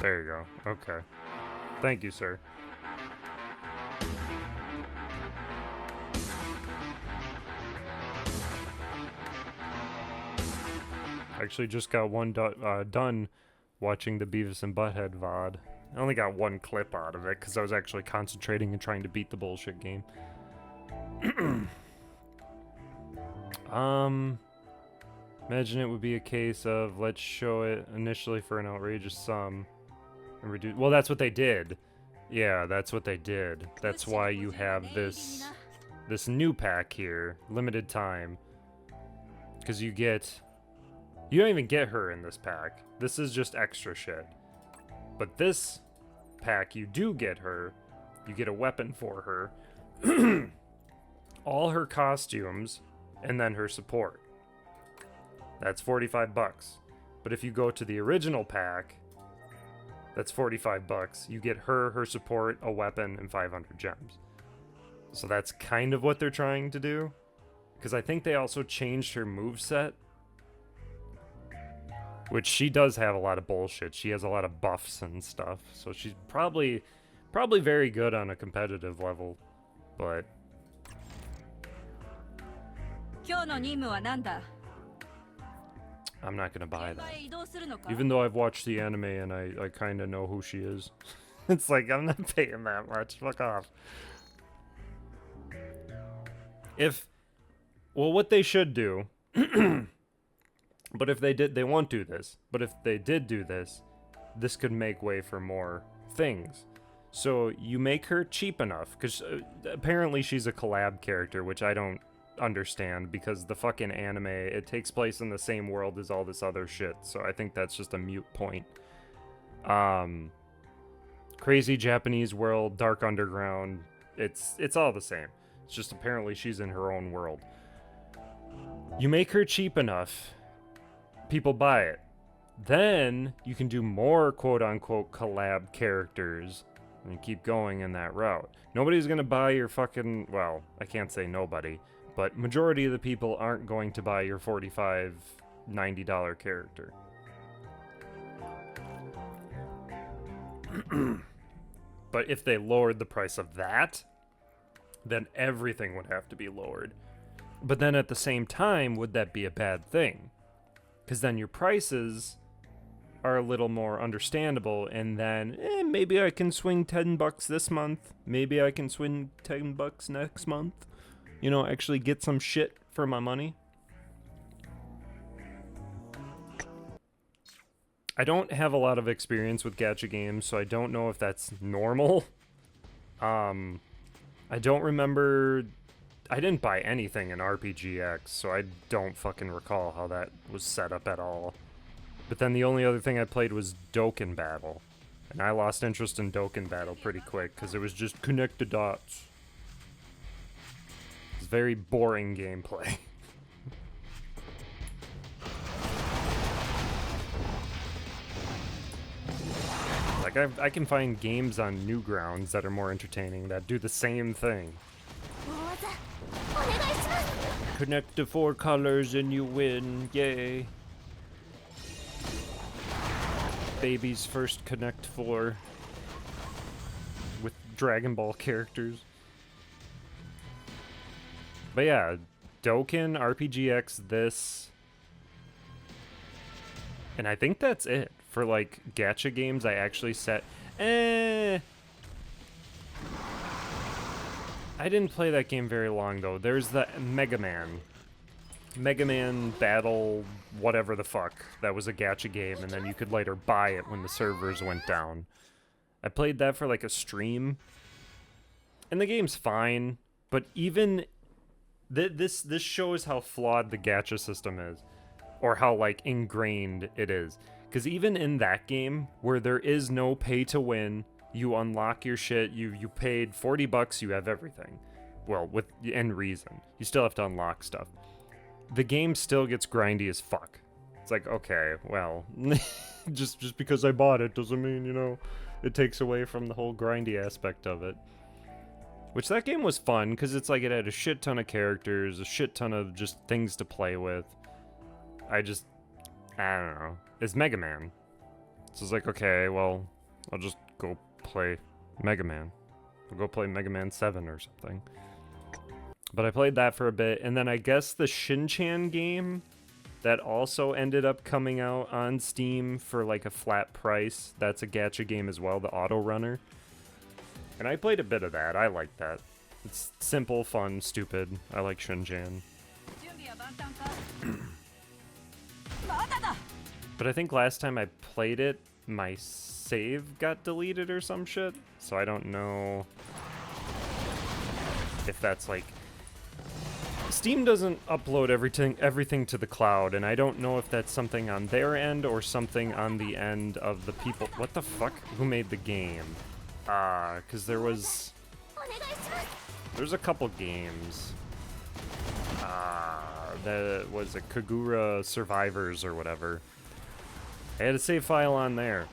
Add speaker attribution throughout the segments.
Speaker 1: There you go. Okay. Thank you, sir. Actually, just got one done watching the Beavis and Butthead VOD. I only got one clip out of it because I was actually concentrating and trying to beat the bullshit game. Imagine it would be a case of let's show it initially for an outrageous sum and reduce. Well, that's what they did. Yeah, that's what they did. That's why you have this new pack here, limited time, because you don't even get her in this pack. This is just extra shit. But this pack, you do get her. You get a weapon for her, all her costumes, and then her support. That's 45 bucks. But if you go to the original pack, that's 45 bucks. You get her support, a weapon, and 500 gems. So that's kind of what they're trying to do. Because I think they also changed her moveset. Which she does have a lot of bullshit. She has a lot of buffs and stuff. So she's probably very good on a competitive level. But I'm not gonna buy that. Even though I've watched the anime and I kind of know who she is. It's like, I'm not paying that much. Fuck off. Well, what they should do... But if they won't do this. But if they did do this, this could make way for more things. So you make her cheap enough, because apparently she's a collab character, which I don't understand, because the fucking anime, it takes place in the same world as all this other shit, so I think that's just a mute point. Crazy Japanese world, dark underground, it's all the same. It's just apparently she's in her own world. You make her cheap enough, people buy it. Then you can do more quote-unquote collab characters and keep going in that route. Nobody's gonna buy your fucking... Well, I can't say nobody, but majority of the people aren't going to buy your $45, $90 character. But if they lowered the price of that, then everything would have to be lowered. But then at the same time, would that be a bad thing? Because then your prices are a little more understandable, and then maybe I can swing $10 this month, maybe I can swing $10 next month. You know, actually get some shit for my money. I don't have a lot of experience with gacha games, so I don't know if that's normal. I don't remember... I didn't buy anything in RPGX, so I don't fucking recall how that was set up at all. But then the only other thing I played was Dokkan Battle. And I lost interest in Dokkan Battle pretty quick, because it was just connect the dots. It's very boring gameplay. Like, I can find games on Newgrounds that are more entertaining, that do the same thing. Connect the 4 colors and you win, yay. Baby's first Connect 4 with Dragon Ball characters. But yeah, Dokkan, RPGX, this. And I think that's it. For like gacha games, I actually set... I didn't play that game very long, though. There's the Mega Man Battle, whatever the fuck. That was a gacha game, and then you could later buy it when the servers went down. I played that for, like, a stream. And the game's fine, but even... This shows how flawed the gacha system is. Or how, like, ingrained it is. Because even in that game, where there is no pay-to-win... You unlock your shit, you paid $40, you have everything. Well, within reason. You still have to unlock stuff. The game still gets grindy as fuck. It's like, okay, well, just because I bought it doesn't mean, you know, it takes away from the whole grindy aspect of it. Which that game was fun, because it's like it had a shit ton of characters, a shit ton of just things to play with. I don't know. It's Mega Man. So it's like, okay, well, I'll just go play Mega Man. I'll go play Mega Man 7 or something. But I played that for a bit, and then I guess the Shin-Chan game that also ended up coming out on Steam for like a flat price. That's a gacha game as well, the Auto Runner. And I played a bit of that. I like that. It's simple, fun, stupid. I like Shin-Chan. But I think last time I played it, my save got deleted or some shit. So I don't know if that's like... Steam doesn't upload everything to the cloud, and I don't know if that's something on their end or something on the end of the people... What the fuck? Who made the game? Because there's a couple games. That was a Kagura Survivors or whatever. I had a save file on there.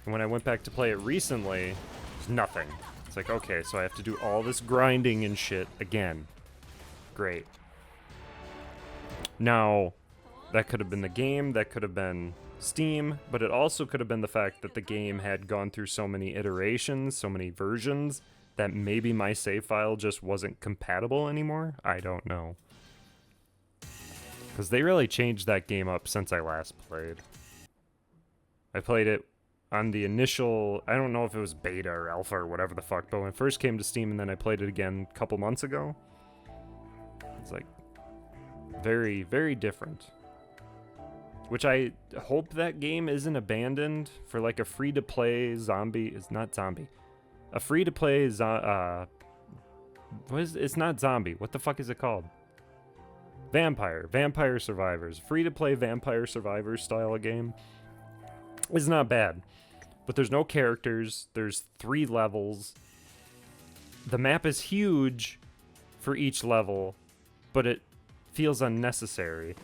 Speaker 1: And when I went back to play it recently, there's nothing. It's like, okay, so I have to do all this grinding and shit again. Great. Now, that could have been the game, that could have been Steam, but it also could have been the fact that the game had gone through so many iterations, so many versions, that maybe my save file just wasn't compatible anymore. I don't know. Because they really changed that game up since I last played. I played it on the initial, I don't know if it was beta or alpha or whatever the fuck, but when it first came to Steam and then I played it again a couple months ago, it's like very, very different. Which I hope that game isn't abandoned for like a free-to-play zombie. It's not zombie. A free-to-play it's not zombie. What the fuck is it called? Vampire Survivors. Free-to-play Vampire Survivors style game. It's not bad. But there's no characters. There's 3 levels. The map is huge for each level, but it feels unnecessary.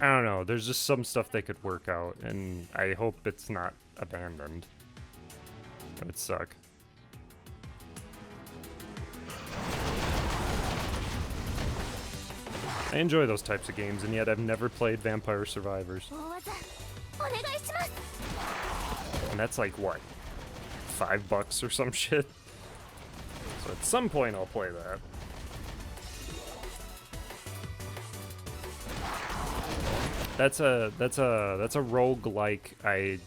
Speaker 1: I don't know, there's just some stuff they could work out, and I hope it's not abandoned. That would suck. I enjoy those types of games, and yet I've never played Vampire Survivors. And that's like, what? $5 or some shit? So at some point I'll play that. That's a roguelike I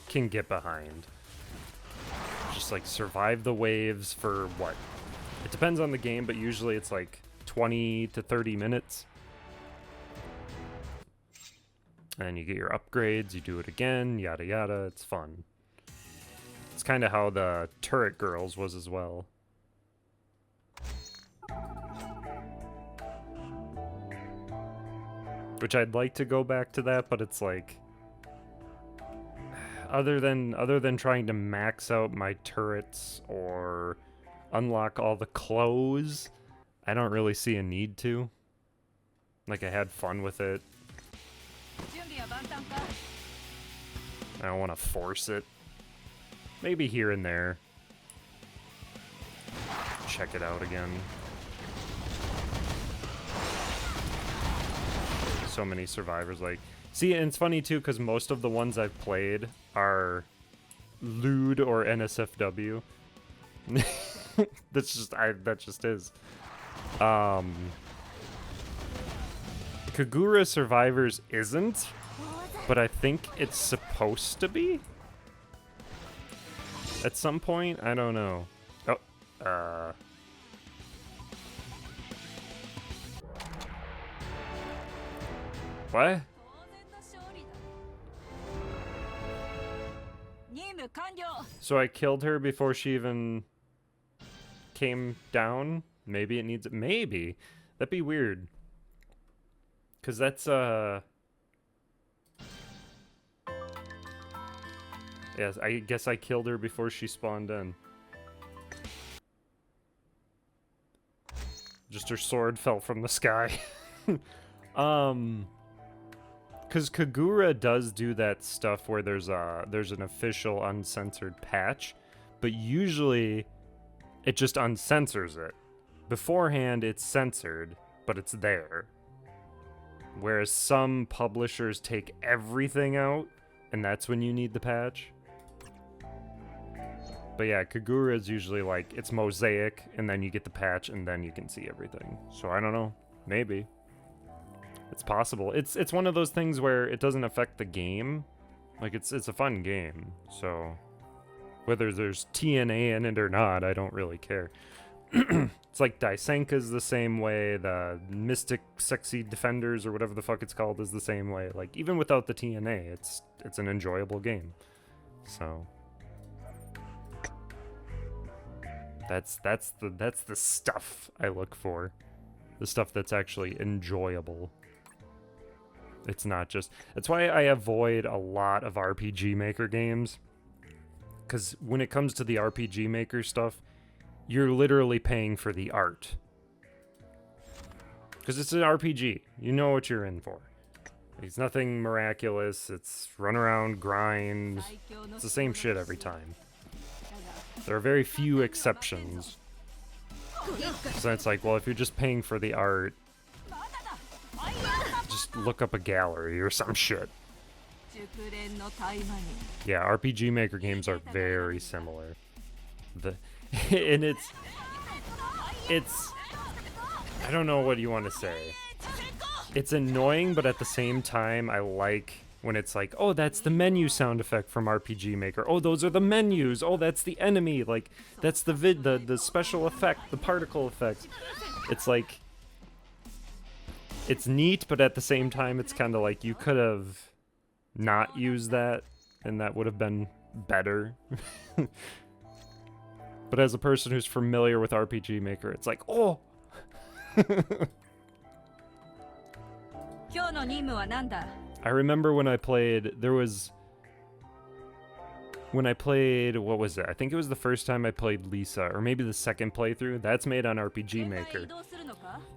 Speaker 1: can get behind. Just like survive the waves for what? It depends on the game, but usually it's like 20 to 30 minutes. And you get your upgrades, you do it again, yada yada, it's fun. It's kind of how the Turret Girls was as well. Which I'd like to go back to that, but it's like, other than trying to max out my turrets or unlock all the clothes, I don't really see a need to. Like, I had fun with it. I don't want to force it. Maybe here and there. Check it out again. So many survivors, like, see, and it's funny too because most of the ones I've played are lewd or NSFW. That just is. Kagura Survivors isn't, but I think it's supposed to be at some point. I don't know. What? So I killed her before she even came down? Maybe it needs... Maybe. That'd be weird. Because that's, Yes, I guess I killed her before she spawned in. Just her sword fell from the sky. Because Kagura does do that stuff where there's an official uncensored patch, but usually it just uncensors it. Beforehand, it's censored, but it's there. Whereas some publishers take everything out and that's when you need the patch. But yeah, Kagura is usually like, it's mosaic, and then you get the patch, and then you can see everything. So I don't know. Maybe. It's possible. It's one of those things where it doesn't affect the game. Like, it's a fun game. So whether there's TNA in it or not, I don't really care. It's like Daisenka's the same way, the Mystic Sexy Defenders or whatever the fuck it's called is the same way. Like, even without the TNA, it's an enjoyable game. So that's the stuff I look for. The stuff that's actually enjoyable. It's not just... That's why I avoid a lot of RPG Maker games. Because when it comes to the RPG Maker stuff, you're literally paying for the art. Because it's an RPG. You know what you're in for. It's nothing miraculous. It's run around, grind. It's the same shit every time. There are very few exceptions. So it's like, well, if you're just paying for the art, just look up a gallery or some shit. Yeah, RPG Maker games are very similar. And it's I don't know what you want to say. It's annoying, but at the same time, I like when it's like, oh, that's the menu sound effect from RPG Maker. Oh, those are the menus. Oh, that's the enemy. Like, that's the special effect, the particle effect. It's like, it's neat, but at the same time, it's kind of like you could have not used that, and that would have been better. But as a person who's familiar with RPG Maker, it's like, oh! I remember when I played, what was it? I think it was the first time I played Lisa, or maybe the second playthrough. That's made on RPG Maker.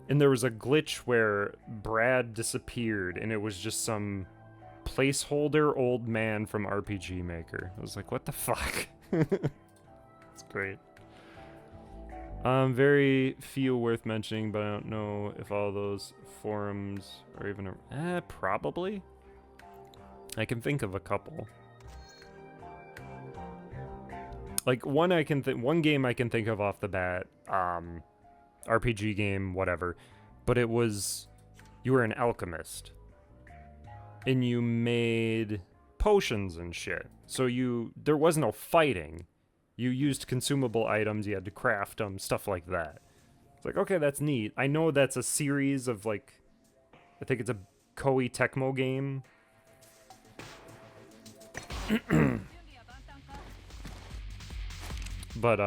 Speaker 1: And there was a glitch where Brad disappeared, and it was just some placeholder old man from RPG Maker. I was like, what the fuck? It's great. Very few worth mentioning, but I don't know if all those forums are even... probably. I can think of a couple. Like, one game I can think of off the bat, RPG game, whatever, but it was, you were an alchemist, and you made potions and shit, so there was no fighting. You used consumable items, you had to craft them, stuff like that. It's like, okay, that's neat. I know that's a series of, like, I think it's a Koei Tecmo game. But,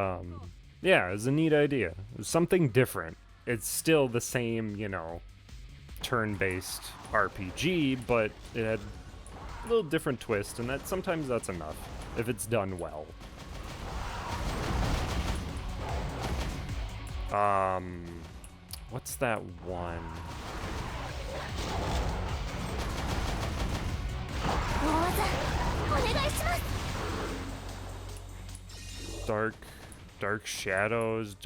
Speaker 1: yeah, it's a neat idea. It's something different. It's still the same, you know, turn-based RPG, but it had a little different twist, and sometimes that's enough, if it's done well. What's that one? Dark Shadows,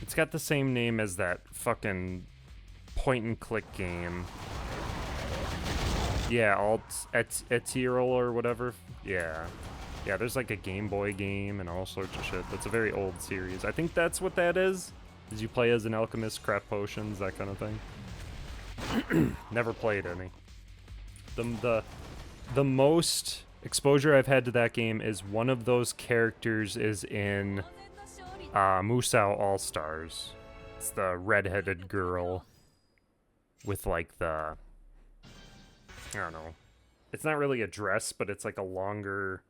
Speaker 1: It's got the same name as that fucking point-and-click game. Yeah, Etirol or whatever. Yeah. Yeah, there's like a Game Boy game and all sorts of shit. That's a very old series. I think that's what that is you play as an alchemist, craft potions, that kind of thing. Never played any. The most exposure I've had to that game is one of those characters is in Musou All-Stars. It's the redheaded girl with like the... I don't know. It's not really a dress, but it's like a longer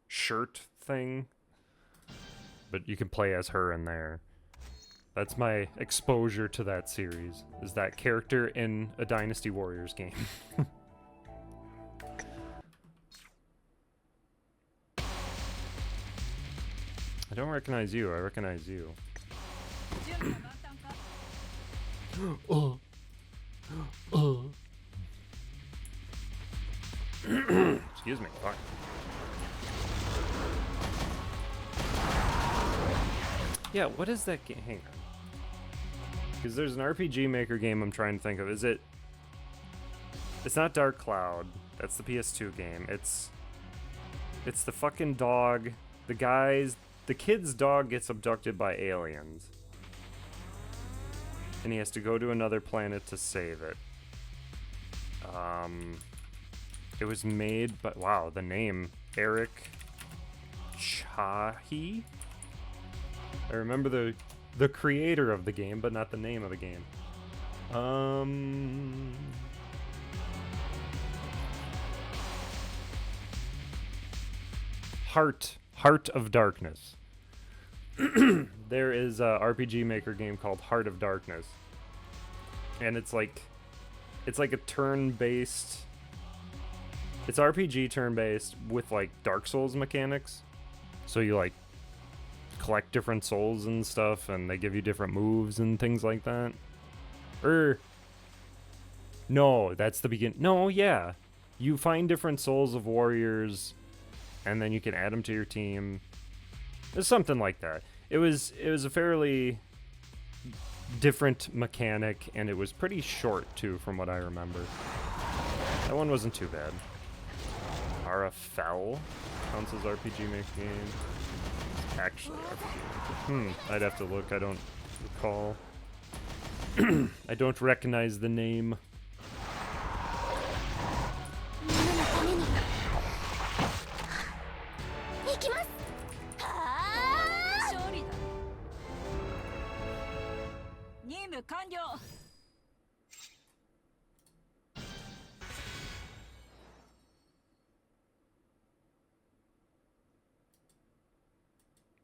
Speaker 1: shirt thing. But you can play as her in there. That's my exposure to that series, is that character in a Dynasty Warriors game. I don't recognize you, I recognize you. Excuse me, fuck. Yeah, what is that game? Hang on. Because there's an RPG Maker game I'm trying to think of. Is it It's not Dark Cloud. That's the PS2 game. It's the fucking dog. The kid's dog gets abducted by aliens. And he has to go to another planet to save it. It was made by, wow, the name, Eric Chahi? I remember the creator of the game, but not the name of the game. Heart of Darkness. There is a RPG Maker game called Heart of Darkness. And it's like a turn-based... It's RPG turn-based with, like, Dark Souls mechanics. So you, like, collect different souls and stuff, and they give you different moves and things like that. No, that's the beginning. No, yeah. You find different souls of warriors, and then you can add them to your team. It's something like that. It was a fairly different mechanic, and it was pretty short, too, from what I remember. That one wasn't too bad. Arafel counts as RPG Maker game. It's actually RPG Maker. I'd have to look. I don't recall. I don't recognize the name.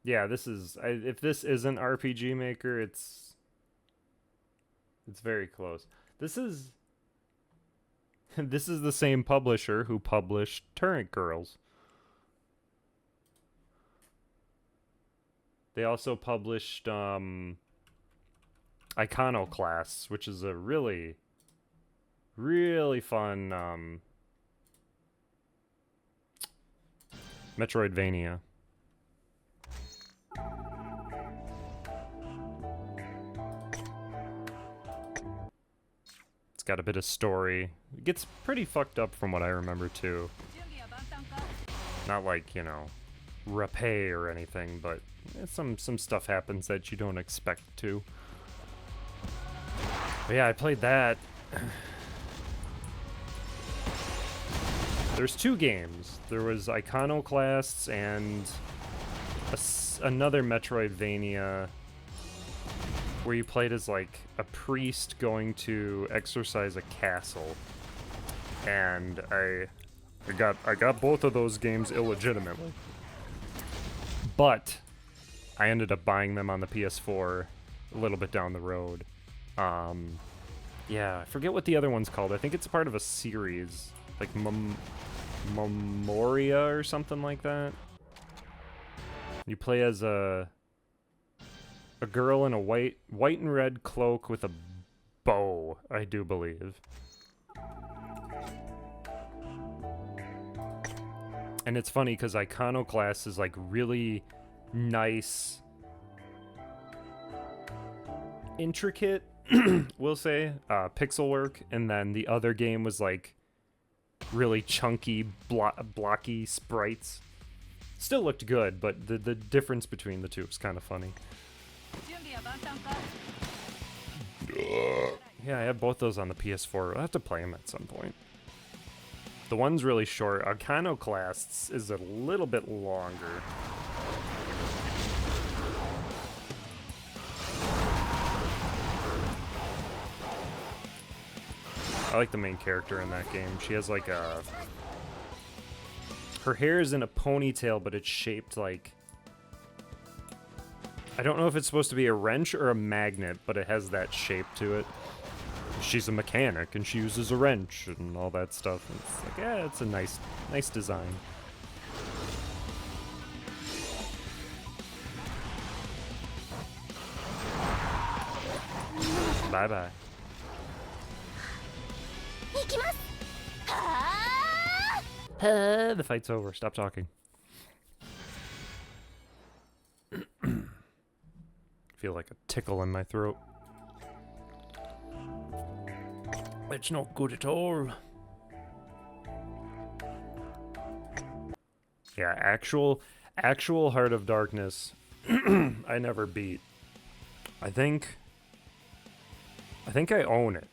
Speaker 1: Yeah, this is... if this isn't RPG Maker, it's very close. This is... this is the same publisher who published Turret Girls. They also published Iconoclasts, which is a really, really fun Metroidvania. It's got a bit of story. It gets pretty fucked up from what I remember, too. Not like, you know, rapé or anything, but some stuff happens that you don't expect to. But yeah, I played that. There's two games. There was Iconoclasts and another Metroidvania where you played as like a priest going to exorcise a castle. And I got both of those games illegitimately. But I ended up buying them on the PS4 a little bit down the road. Yeah, I forget what the other one's called. I think it's part of a series, like Memoria or something like that. You play as a girl in a white and red cloak with a bow, I do believe. And it's funny because Iconoclast is like really nice, intricate, we'll say, pixel work, and then the other game was like really chunky, blocky sprites. Still looked good, but the difference between the two is kind of funny. Yeah, I have both those on the PS4. I'll have to play them at some point. The one's really short. Iconoclasts is a little bit longer. I like the main character in that game. She has like a... Her hair is in a ponytail, but it's shaped like... I don't know if it's supposed to be a wrench or a magnet, but it has that shape to it. She's a mechanic, and she uses a wrench and all that stuff. And it's like, yeah, it's a nice design. Bye-bye. The fight's over. Stop talking. Feel like a tickle in my throat. It's not good at all. Yeah, actual Heart of Darkness I never beat. I think I own it.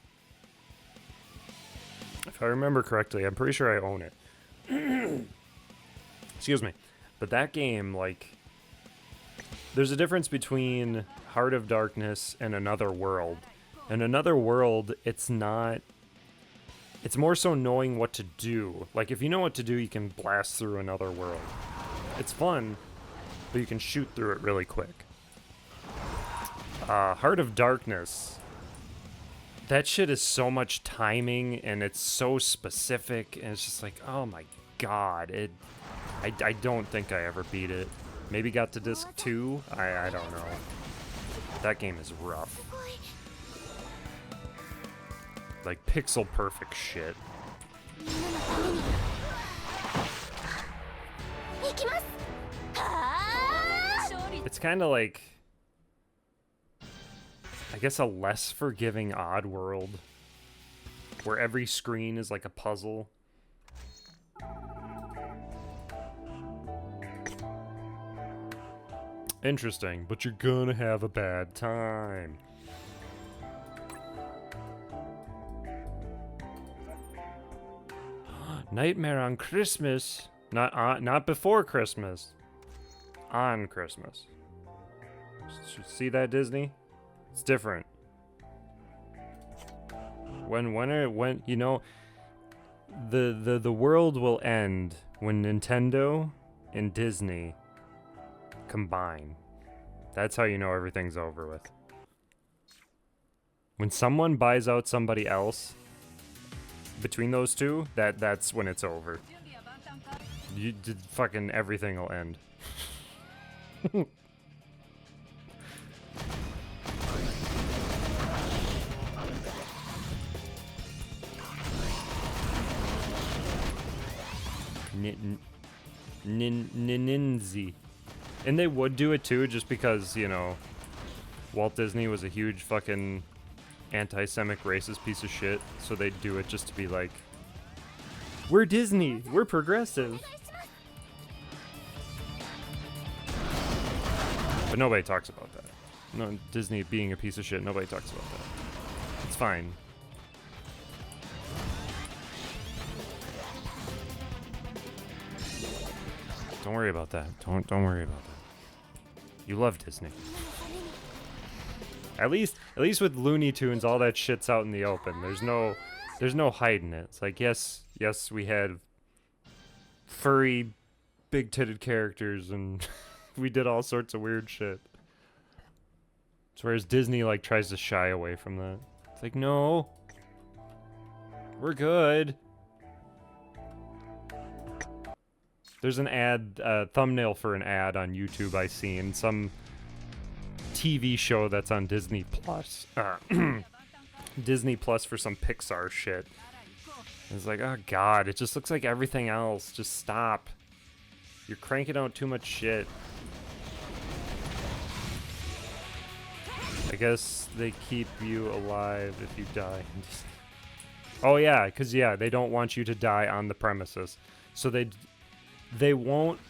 Speaker 1: If I remember correctly, I'm pretty sure I own it. Excuse me. But that game, like, there's a difference between Heart of Darkness and Another World. In Another World, it's not... It's more so knowing what to do. Like, if you know what to do, you can blast through Another World. It's fun, but you can shoot through it really quick. Heart of Darkness... That shit is so much timing, and it's so specific, and it's just like, oh my god. I don't think I ever beat it. Maybe got to disc 2? I don't know. That game is rough. Like, pixel perfect shit. It's kind of like, I guess, a less forgiving Odd World, where every screen is like a puzzle. Interesting, but you're gonna have a bad time. Nightmare on Christmas. Not before Christmas. On Christmas. See that, Disney? It's different. When you know, the world will end when Nintendo and Disney combine. That's how you know everything's over with. When someone buys out somebody else, between those two, that's when it's over. Fucking everything will end. Ninzi. And they would do it too, just because, you know, Walt Disney was a huge fucking anti-Semitic racist piece of shit, so they'd do it just to be like, we're Disney, we're progressive. But nobody talks about that. No, Disney being a piece of shit, nobody talks about that. It's fine. Don't worry about that. Don't worry about that. You love Disney. At least with Looney Tunes, all that shit's out in the open. There's no hiding it. It's like, yes, we had furry, big-titted characters, and we did all sorts of weird shit. So whereas Disney, like, tries to shy away from that. It's like, no, we're good. There's an ad, thumbnail for an ad on YouTube I seen. Some TV show that's on Disney Plus. Disney Plus for some Pixar shit. It's like, oh god, it just looks like everything else. Just stop. You're cranking out too much shit. I guess they keep you alive if you die. Oh yeah, because yeah, they don't want you to die on the premises. So they won't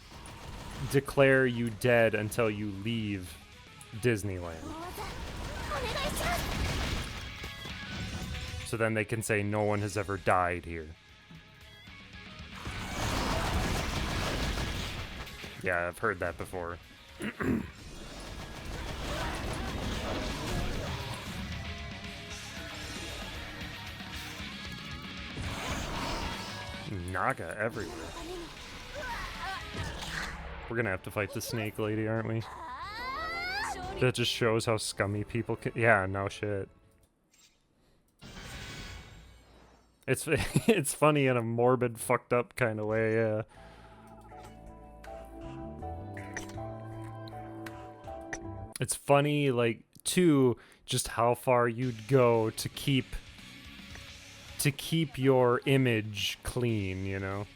Speaker 1: declare you dead until you leave Disneyland. So then they can say no one has ever died here. Yeah, I've heard that before. Naga everywhere. We're gonna have to fight the snake lady, aren't we? That just shows how scummy people can... Yeah, no shit. It's funny in a morbid, fucked up kind of way, yeah. It's funny, like, too, just how far you'd go to keep your image clean, you know?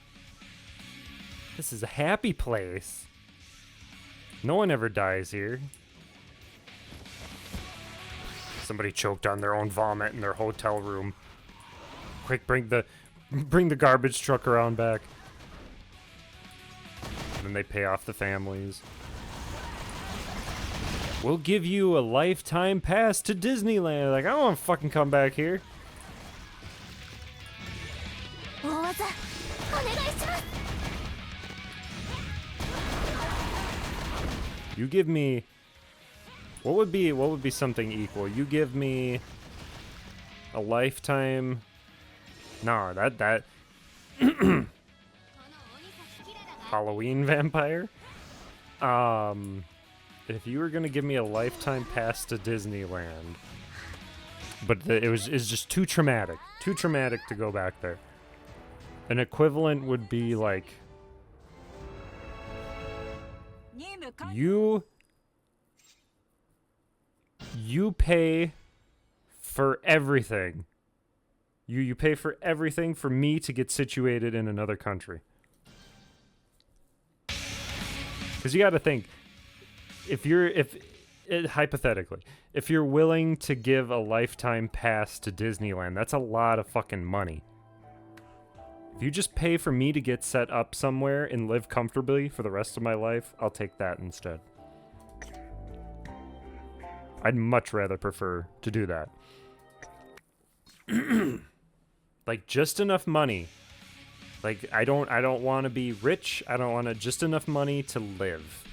Speaker 1: This is a happy place. No one ever dies here. Somebody choked on their own vomit in their hotel room. Quick, bring the garbage truck around back. then they pay off the families. We'll give you a lifetime pass to Disneyland. Like, I don't want to fucking come back here. You give me... What would be something equal? You give me a lifetime... No, that... Halloween vampire? If you were gonna give me a lifetime pass to Disneyland, but it's just too traumatic to go back there. An equivalent would be like, you pay for everything. You pay for everything for me to get situated in another country. Because you got to think, hypothetically, if you're willing to give a lifetime pass to Disneyland, that's a lot of fucking money. If you just pay for me to get set up somewhere and live comfortably for the rest of my life, I'll take that instead. I'd much rather prefer to do that. Like, just enough money. Like, I don't want to be rich. I don't want to... Just enough money to live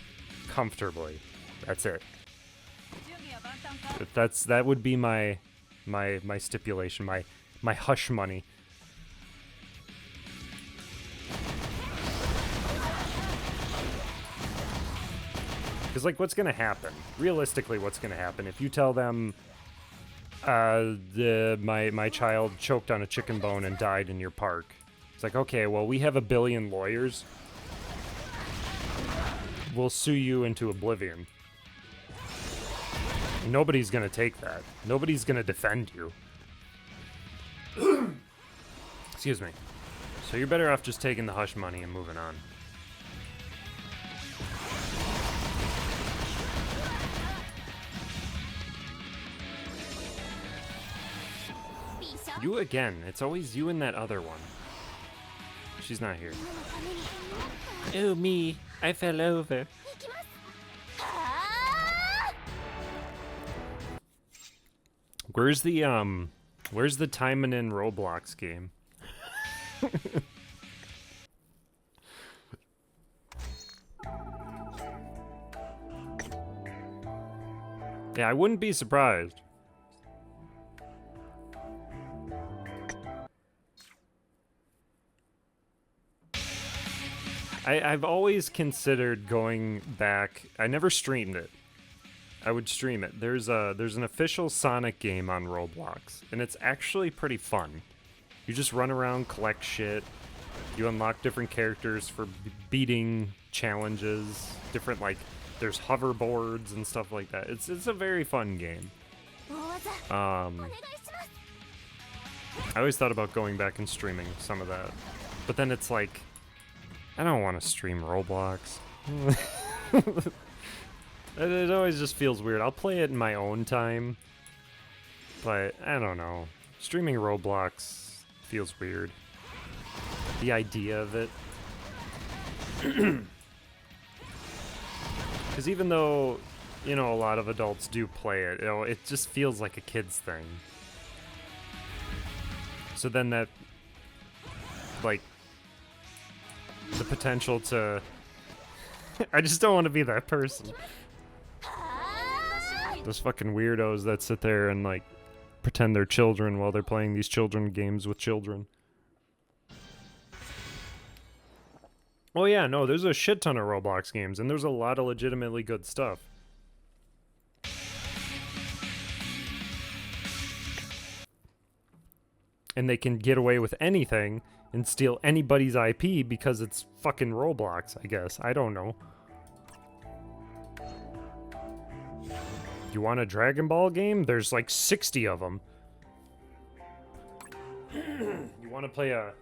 Speaker 1: comfortably. That's it. That would be my stipulation, my hush money. Because, like, what's gonna happen? Realistically, what's gonna happen if you tell them, my child choked on a chicken bone and died in your park? It's like, okay, well, we have 1 billion lawyers. We'll sue you into oblivion. Nobody's gonna take that. Nobody's gonna defend you. Excuse me. So you're better off just taking the hush money and moving on. You again. It's always you and that other one. She's not here. Oh, me. I fell over. Where's the Taimanin Roblox game? Yeah, I wouldn't be surprised. I've always considered going back. I never streamed it. I would stream it. There's an official Sonic game on Roblox, and it's actually pretty fun. You just run around, collect shit. You unlock different characters for beating challenges. Different, like, there's hoverboards and stuff like that. It's a very fun game. I always thought about going back and streaming some of that, but then it's like, I don't want to stream Roblox. It always just feels weird. I'll play it in my own time, but I don't know. Streaming Roblox feels weird. The idea of it. Because even though, you know, a lot of adults do play it, you know, it just feels like a kid's thing. So then that, like, the potential to... I just don't want to be that person. Those fucking weirdos that sit there and, like, pretend they're children while they're playing these children games with children. Oh yeah, no, there's a shit ton of Roblox games, and there's a lot of legitimately good stuff. And they can get away with anything and steal anybody's IP because it's fucking Roblox, I guess. I don't know. You want a Dragon Ball game? There's like 60 of them. You want to play a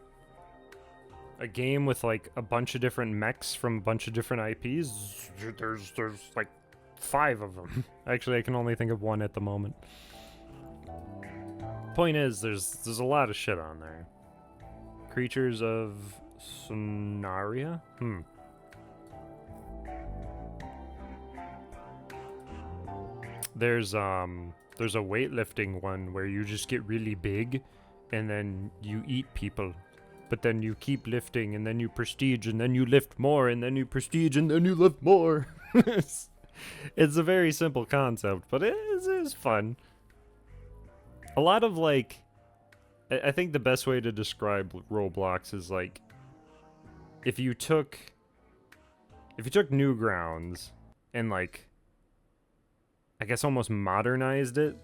Speaker 1: game with like a bunch of different mechs from a bunch of different IPs? There's like 5 of them. Actually, I can only think of one at the moment. Point is, there's a lot of shit on there. Creatures of Sonaria? There's a weightlifting one where you just get really big and then you eat people. But then you keep lifting and then you prestige and then you lift more and then you prestige and then you lift more. It's a very simple concept, but it is fun. A lot of like, I think the best way to describe Roblox is like, if you took Newgrounds and like, I guess almost modernized it.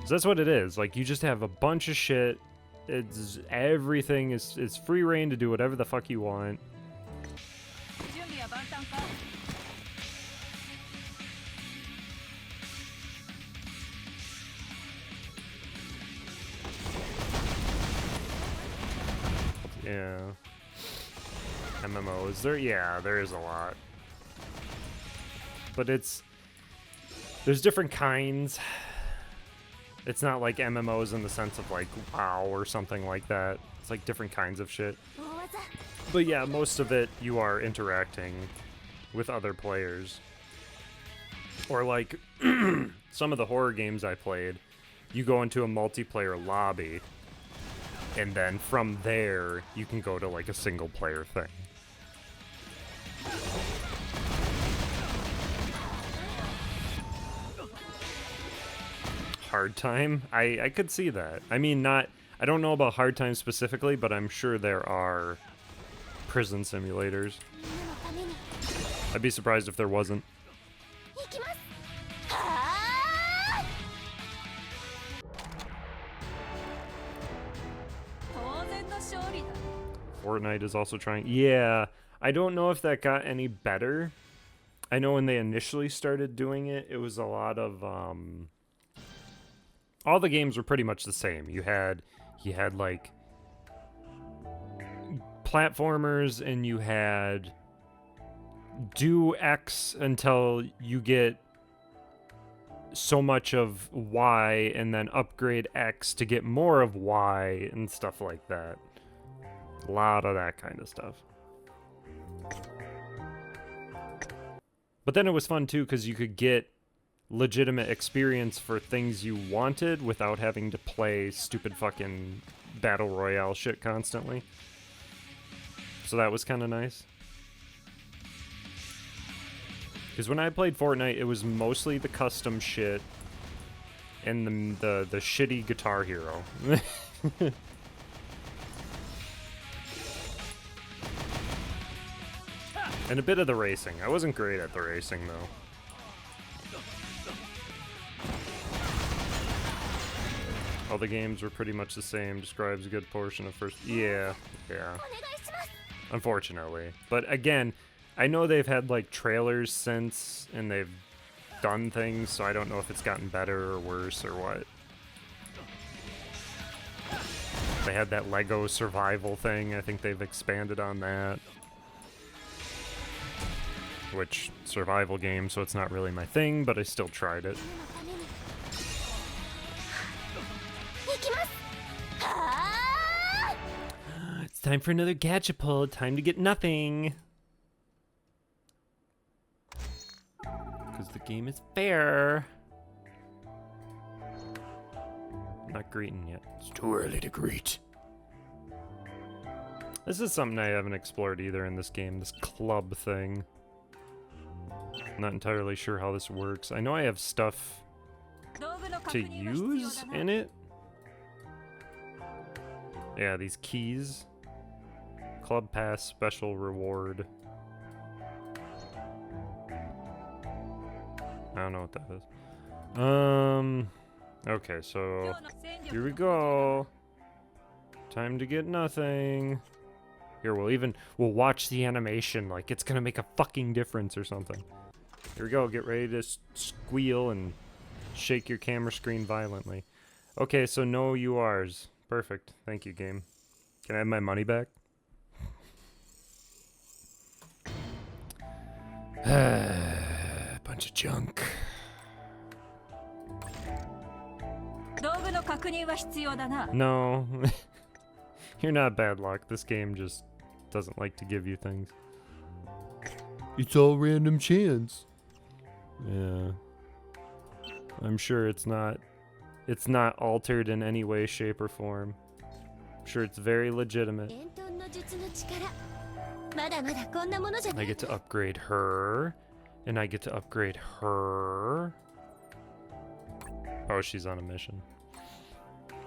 Speaker 1: So that's what it is. Like, you just have a bunch of shit. It's everything is free reign to do whatever the fuck you want. Yeah. MMOs. There is a lot. But there's different kinds. It's not like MMOs in the sense of like WoW or something like that. It's like different kinds of shit. But yeah, most of it you are interacting with other players. Or like some of the horror games I played, you go into a multiplayer lobby and then from there you can go to like a single player thing. Hard time? I could see that. I mean, I don't know about hard time specifically, but I'm sure there are prison simulators. I'd be surprised if there wasn't. Fortnite is also trying. Yeah, I don't know if that got any better. I know when they initially started doing it, it was a lot of all the games were pretty much the same. You had like platformers and you had do X until you get so much of Y and then upgrade X to get more of Y and stuff like that. A lot of that kind of stuff. But then it was fun too because you could get legitimate experience for things you wanted without having to play stupid fucking battle royale shit constantly. So that was kind of nice. Because when I played Fortnite, it was mostly the custom shit and the shitty Guitar Hero. And a bit of the racing. I wasn't great at the racing though. All the games were pretty much the same. Describes a good portion of first. Yeah. Unfortunately. But again, I know they've had like trailers since and they've done things, so I don't know if it's gotten better or worse or what. They had that Lego survival thing. I think they've expanded on that. Which, survival game, so it's not really my thing, but I still tried it. It's time for another gacha pull. Time to get nothing. Because the game is fair. I'm not greeting yet. It's too early to greet. This is something I haven't explored either in this game, this club thing. I'm not entirely sure how this works. I know I have stuff to use in it. Yeah, these keys. Club pass, special reward. I don't know what that is. Okay, so here we go. Time to get nothing. Here, we'll watch the animation like it's gonna make a fucking difference or something. Here we go, get ready to squeal and shake your camera screen violently. Okay, so no URs. Perfect. Thank you, game. Can I have my money back? Bunch of junk. No. You're not bad luck. This game just doesn't like to give you things. It's all random chance. Yeah. I'm sure it's not altered in any way, shape, or form. I'm sure it's very legitimate. I get to upgrade her, and I get to upgrade her. Oh, she's on a mission.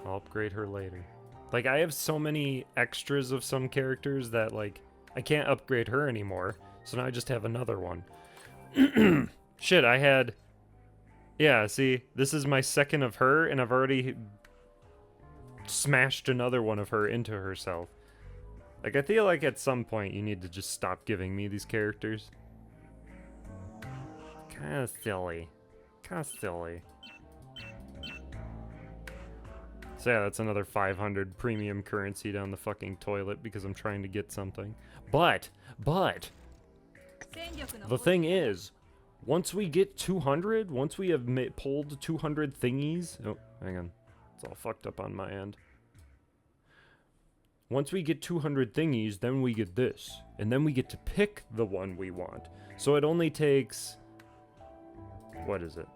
Speaker 1: I'll upgrade her later. Like, I have so many extras of some characters that, like, I can't upgrade her anymore. So now I just have another one. Shit, I had... Yeah, see, this is my second of her, and I've already smashed another one of her into herself. Like, I feel like at some point you need to just stop giving me these characters. Kinda silly. Kinda silly. So yeah, that's another 500 premium currency down the fucking toilet because I'm trying to get something. But, the thing is, once we get 200, once we have pulled 200 thingies... Oh, hang on. It's all fucked up on my end. Once we get 200 thingies, then we get this. And then we get to pick the one we want. So it only takes... What is it?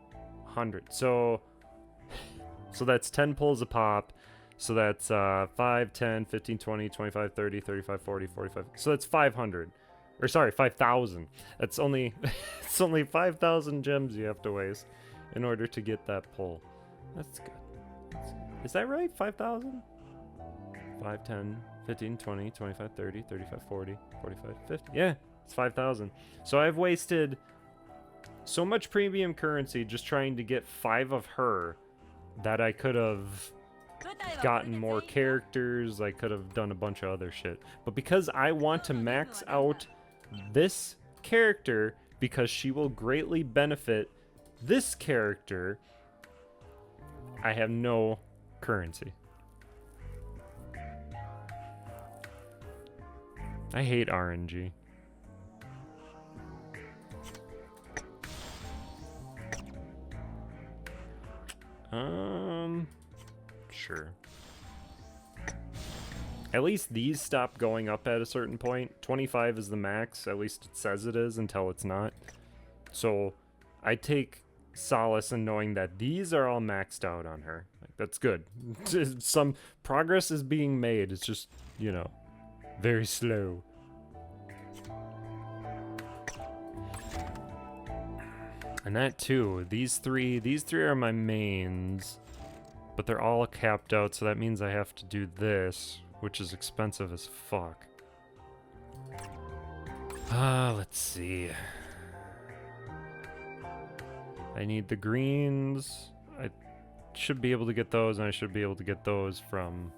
Speaker 1: 100. So that's 10 pulls a pop. So that's 5, 10, 15, 20, 25, 30, 35, 40, 45. So that's 500. Or sorry, 5,000. That's only... it's only 5,000 gems you have to waste in order to get that pull. That's good. Is that right? 5,000? 5, 10, 15, 20, 25, 30, 35, 40, 45, 50. Yeah, it's 5,000. So I've wasted so much premium currency just trying to get 5 of her that I could have gotten more characters. I could have done a bunch of other shit. But because I want to max out this character because she will greatly benefit this character, I have no currency. I hate RNG. Sure. At least these stop going up at a certain point. 25 is the max, at least it says it is until it's not. So I take solace in knowing that these are all maxed out on her. Like, that's good. Some progress is being made. It's just, you know, very slow. And that too, these three are my mains, but they're all capped out, so that means I have to do this, which is expensive as fuck. Let's see. I need the greens. I should be able to get those, and I should be able to get those from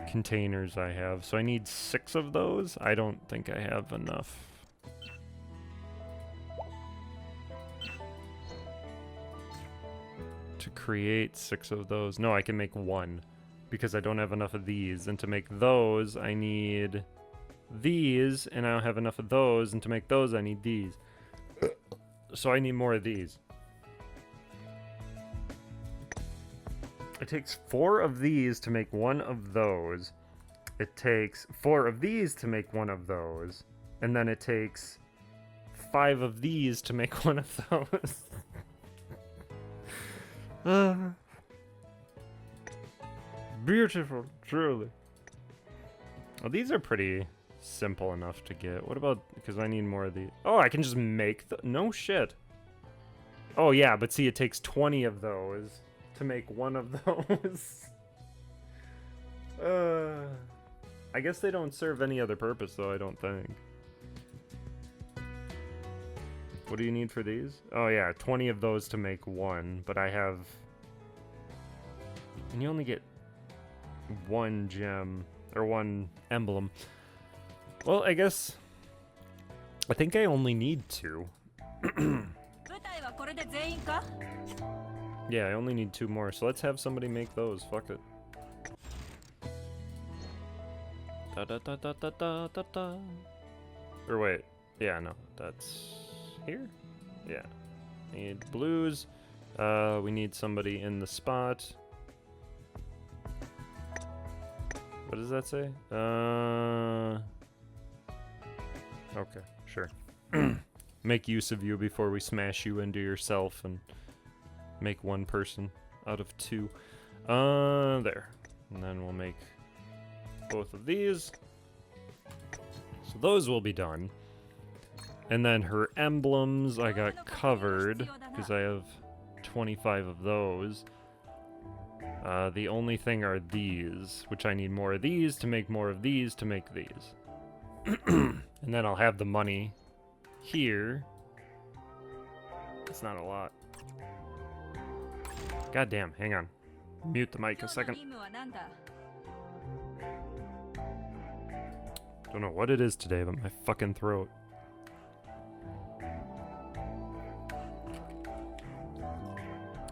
Speaker 1: containers I have. So I need 6 of those. I don't think I have enough. To create 6 of those. No, I can make 1 because I don't have enough of these. And to make those, I need these, and I don't have enough of those. And to make those, I need these. So I need more of these. It takes 4 of these to make 1 of those. It takes 4 of these to make 1 of those. And then it takes 5 of these to make 1 of those. Beautiful, truly. Well, these are pretty simple enough to get. What about, because I need more of these. Oh, I can just make the, no shit. Oh yeah, but see, it takes 20 of those to make 1 of those. I guess they don't serve any other purpose though, I don't think. What do you need for these? Oh yeah, 20 of those to make 1, but I have... And you only get 1 gem, or 1 emblem. Well, I guess... I think I only need 2. Yeah, I only need 2 more, so let's have somebody make those, fuck it. Da da da da da da da da. Or wait, yeah, no, that's... Here? Yeah. Need blues. We need somebody in the spot. What does that say? Okay, sure. Make use of you before we smash you into yourself and make one person out of two. There. And then we'll make both of these. So those will be done. And then her emblems I got covered because I have 25 of those. The only thing are these, which I need more of these to make more of these to make these. And then I'll have the money here. It's not a lot. God damn, hang on. Mute the mic a second. Don't know what it is today, but my fucking throat.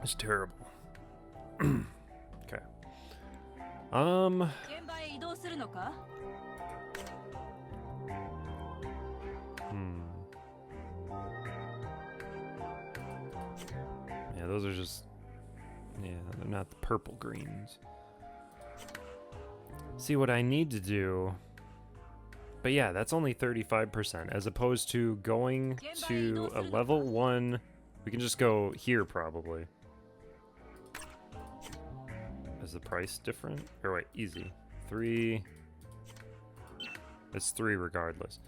Speaker 1: It's terrible. Okay. Yeah, those are just... Yeah, they're not the purple greens. See what I need to do... But yeah, that's only 35%, as opposed to going to a level 1... We can just go here, probably. Is the price different? Or wait, easy. 3... It's 3 regardless.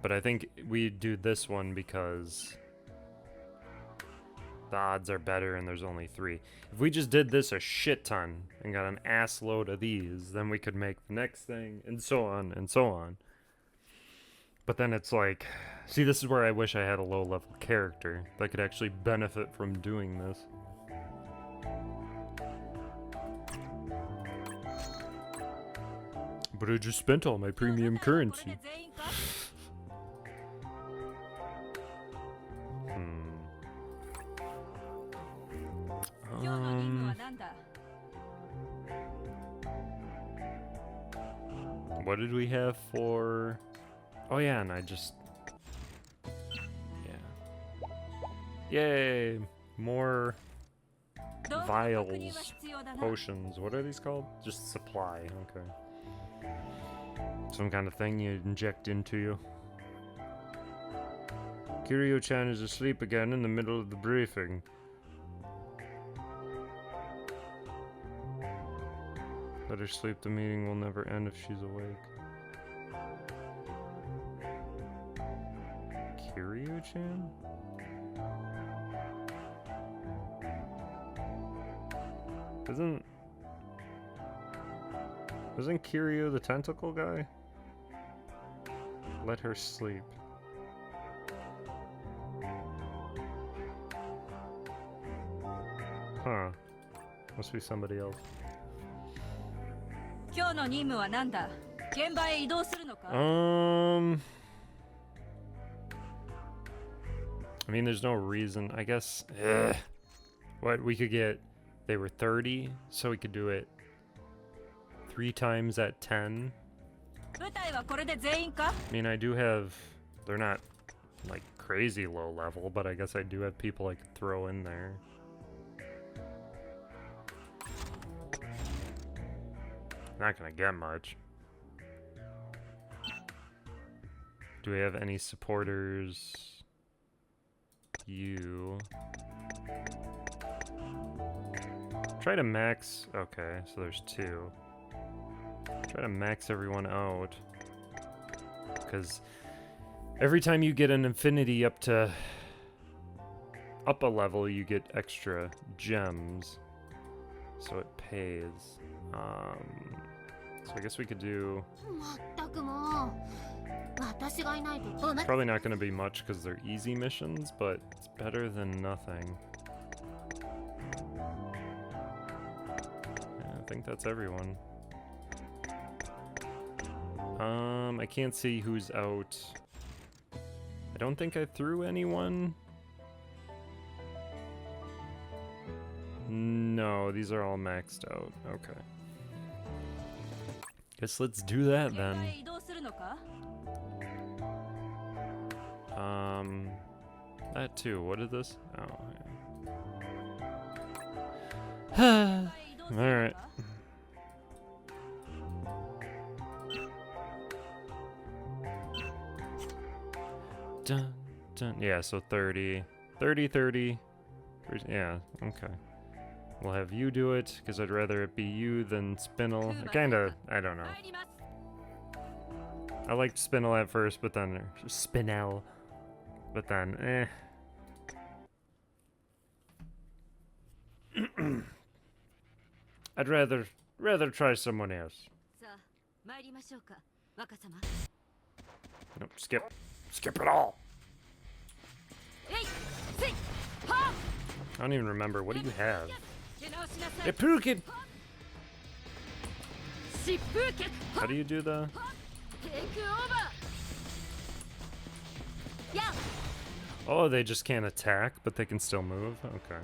Speaker 1: But I think we do this one because... the odds are better and there's only 3. If we just did this a shit ton and got an ass load of these, then we could make the next thing, and so on and so on. But then it's like, see, this is where I wish I had a low level character that could actually benefit from doing this. But I just spent all my premium currency. What did we have for... Oh yeah, and I just... Yeah. Yay! More... vials. Potions. What are these called? Just supply, okay. Some kind of thing you inject into you. Kiryu-chan is asleep again in the middle of the briefing. Let her sleep, the meeting will never end if she's awake. Kiryu-chan? Isn't Kiryu the tentacle guy? Let her sleep. Huh. Must be somebody else. I mean, there's no reason. I guess. What we could get? They were 30, so we could do it 3 times at 10. I mean, I do have. They're not like crazy low level, but I guess I do have people I could throw in there. Not gonna get much. Do we have any supporters? You. Try to max. Okay, so there's 2. Try to max everyone out. Because every time you get an infinity up a level, you get extra gems. So it pays. So I guess we could do... Probably not going to be much because they're easy missions, but it's better than nothing. Yeah, I think that's everyone. I can't see who's out. I don't think I threw anyone. No, these are all maxed out. Okay. Guess let's do that then. That too. What is this? Oh, yeah. Alright. Dun, dun. Yeah, so 30. 30, 30. Yeah, okay. We'll have you do it, because I'd rather it be you than Spinel. I don't know. I liked Spinel at first, but then... Spinel. But then, eh. I'd rather try someone else. Nope, skip. Skip it all! I don't even remember. What do you have? A Pukin! How do you do the... Oh, they just can't attack, but they can still move? Okay.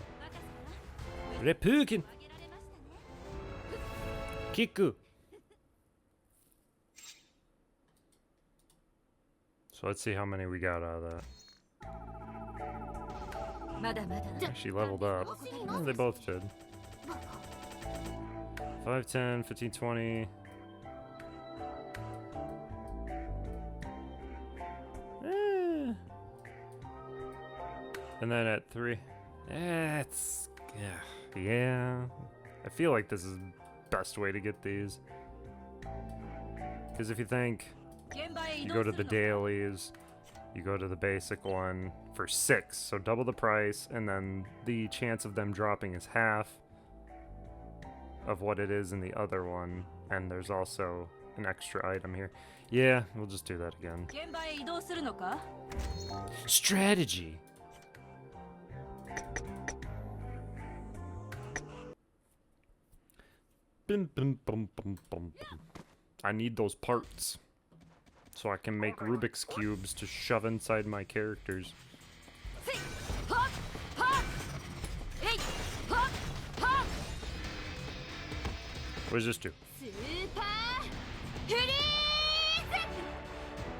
Speaker 1: Reppuken! Kiku! So let's see how many we got out of that. She leveled up. Oh, they both did. 5, 10, 15, 20. And then at 3. It's... Yeah. I feel like this is the best way to get these. Because if you think... You go to the dailies, you go to the basic one for 6, so double the price, and then the chance of them dropping is half of what it is in the other one, and there's also an extra item here. Yeah, we'll just do that again. Strategy! Bum, bum, bum, bum, bum, bum. I need those parts. So I can make Rubik's Cubes to shove inside my characters. What does this do?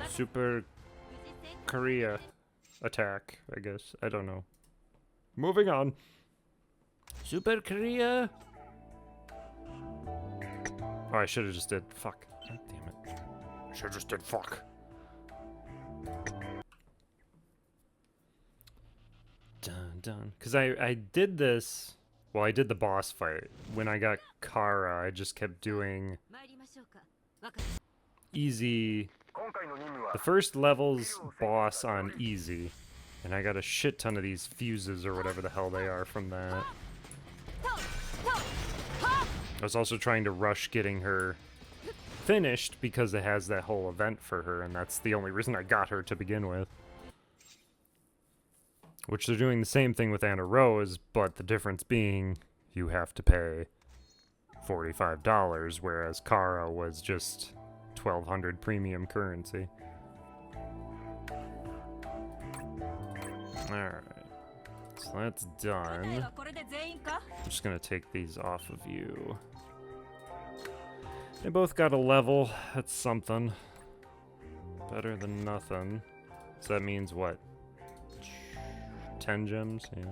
Speaker 1: Super Korea attack, I guess. I don't know. Moving on. Super Korea! Oh, I should have just did. Fuck. God damn it. Should've just did fuck. Dun dun. Cause I did this. Well, I did the boss fight. When I got Kara, I just kept doing easy. The first level's boss on easy. And I got a shit ton of these fuses or whatever the hell they are from that. I was also trying to rush getting her finished because it has that whole event for her, and that's the only reason I got her to begin with. Which they're doing the same thing with Anna Rose, but the difference being you have to pay $45, whereas Kara was just 1,200 premium currency. Alright. So that's done. I'm just gonna take these off of you. They both got a level. That's something. Better than nothing. So that means what? 10 gems? Yeah.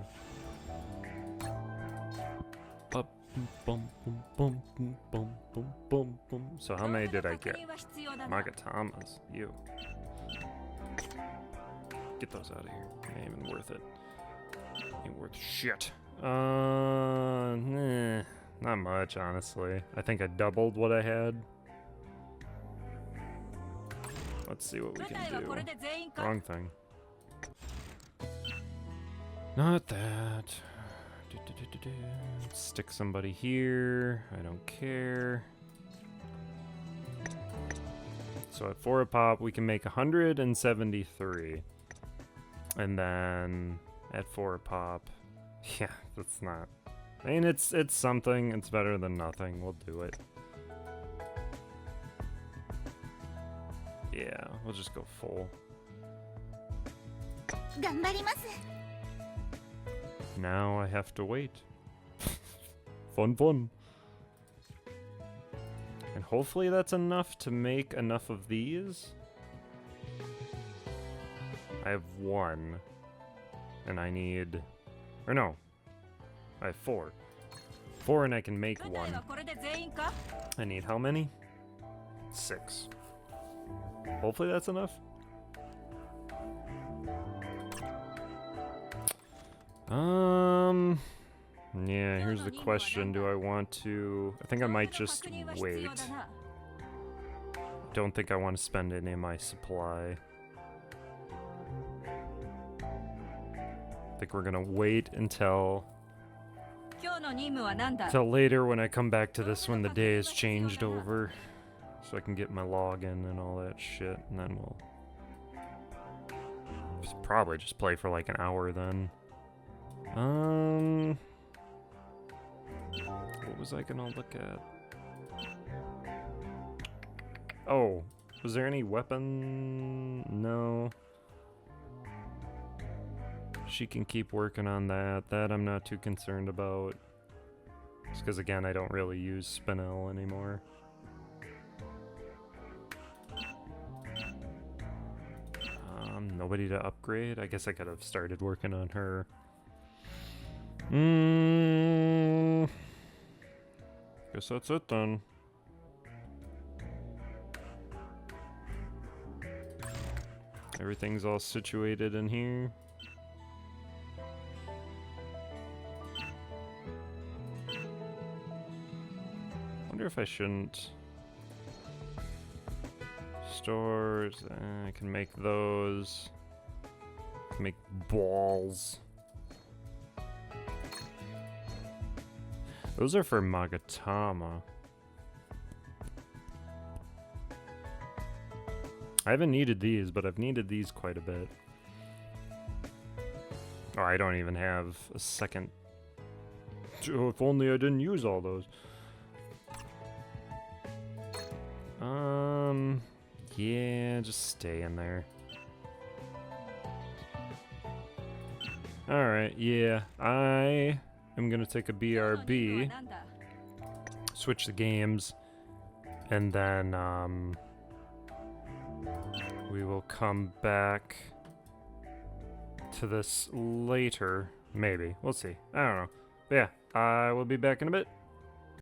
Speaker 1: So how many did I get? Magatamas. You. Get those out of here. Ain't even worth it. Ain't worth shit. Nah. Not much, honestly. I think I doubled what I had. Let's see what we can do. Wrong thing. Not that. Let's stick somebody here. I don't care. So at 4 a pop, we can make 173. And then at 4 a pop, yeah, that's not... I mean, it's something. It's better than nothing. We'll do it. Yeah, we'll just go full. Now I have to wait. Fun, fun. And hopefully that's enough to make enough of these. I have 1. And I need... Or no. I have 4. 4 and I can make 1. I need how many? 6. Hopefully that's enough. Yeah, here's the question. Do I want to... I think I might just wait. Don't think I want to spend any of my supply. I think we're gonna wait until later when I come back to this when the day has changed over. So I can get my login and all that shit, and then we'll probably just play for like an hour then. What was I gonna look at? Oh, was there any weapon? No. She can keep working on that. That I'm not too concerned about. Just because, again, I don't really use Spinel anymore. Nobody to upgrade? I guess I could have started working on her. Guess that's it then. Everything's all situated in here. Wonder if I shouldn't. Stores, I can make those. Make balls. Those are for Magatama. I haven't needed these, but I've needed these quite a bit. Oh, I don't even have a second. Oh, if only I didn't use all those. Yeah, just stay in there. Alright, yeah. I am gonna take a BRB, switch the games, and then, we will come back to this later. Maybe. We'll see. I don't know. But yeah, I will be back in a bit.